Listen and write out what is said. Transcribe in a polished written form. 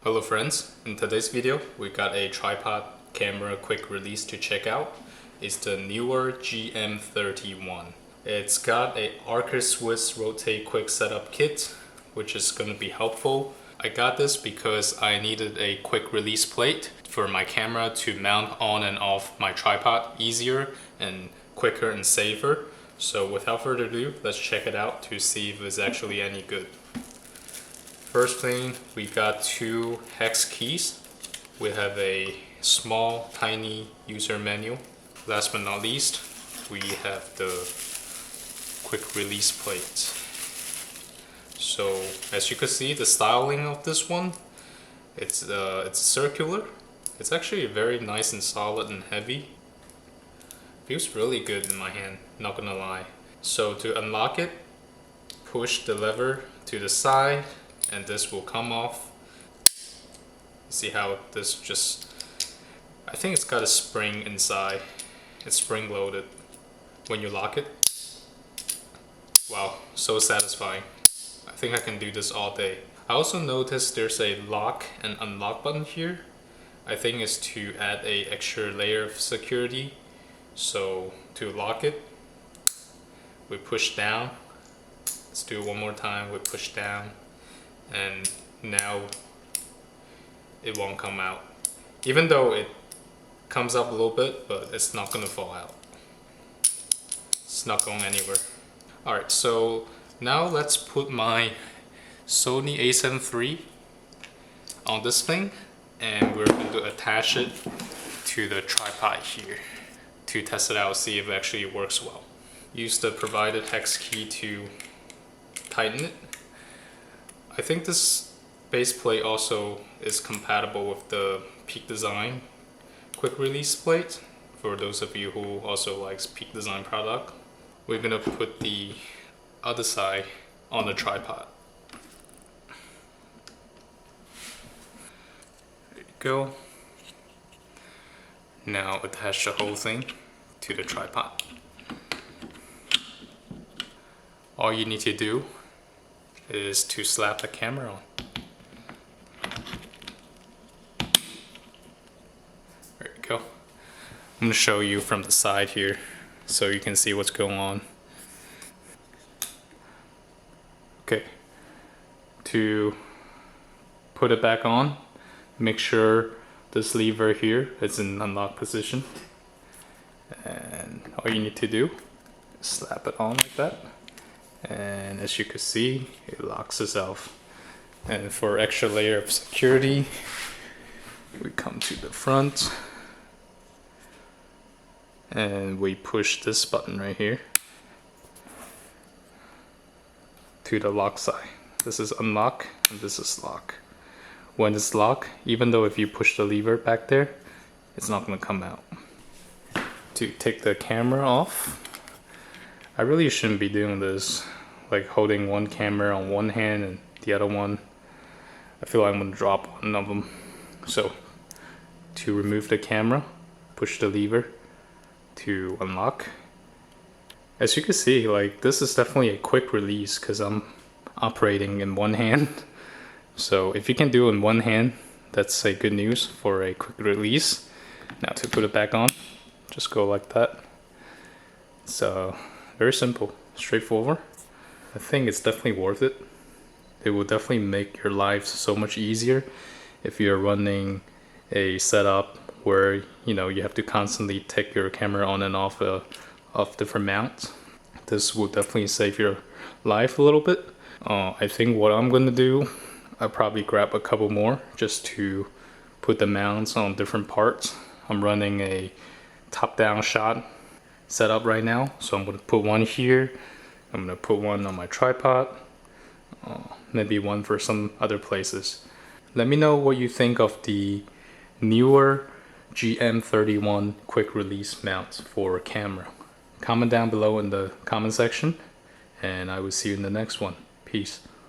Hello friends, in today's video we got a tripod camera quick release to check out. It's the NEEWER GM31. It's got a Arca Swiss rotate quick setup kit, which is going to be helpful. I got this because I needed a quick release plate for my camera to mount on and off my tripod easier and quicker and safer. So without further ado, let's check it out to see if it's actually any good. First thing, we got two hex keys. We have a small, tiny user manual. Last but not least, we have the quick release plate. So as you can see, the styling of this one, it's circular. It's actually very nice and solid and heavy. Feels really good in my hand, not gonna lie. So to unlock it, push the lever to the side and this will come off. See how this just, I think it's got a spring inside. It's spring loaded. When you lock it, wow, so satisfying. I think I can do this all day. I also noticed there's a lock and unlock button here. I think it's to add a extra layer of security. So to lock it, we push down. Let's do it one more time. We push down and now it won't come out. Even though it comes up a little bit, but it's not gonna fall out. It's not going anywhere. Alright, so now let's put my Sony a7 III on this thing and we're going to attach it to the tripod here to test it out, see if it actually works well. Use the provided hex key to tighten it. I think this base plate also is compatible with the Peak Design quick release plate, for those of you who also likes Peak Design product. We're gonna put the other side on the tripod. There you go. Now attach the whole thing to the tripod. All you need to do is to slap the camera on. There you go. I'm going to show you from the side here so you can see what's going on. Okay, to put it back on, make sure this lever here is in unlock position, and all you need to do is slap it on like that. And as you can see, it locks itself. And for extra layer of security, we come to the front and we push this button right here to the lock side. This is unlock and this is lock. When it's locked, even though if you push the lever back there, it's not going to come out. To take the camera off, I really shouldn't be doing this, like holding one camera on one hand and the other one. I feel like I'm gonna drop one of them. So to remove the camera, push the lever to unlock. As you can see, like this is definitely a quick release because I'm operating in one hand. So if you can do it in one hand, that's a good news for a quick release. Now to put it back on, just go like that. So very simple, straightforward. I think it's definitely worth it. It will definitely make your life so much easier if you're running a setup where you have to constantly take your camera on and off of different mounts. This will definitely save your life a little bit. I think what I'm gonna do, I'll probably grab a couple more just to put the mounts on different parts. I'm running a top-down shot setup right now, so I'm going to put one here, I'm going to put one on my tripod, maybe one for some other places. Let me know what you think of the NEEWER GM31 quick release mount for camera. Comment down below in the comment section and I will see you in the next one. Peace.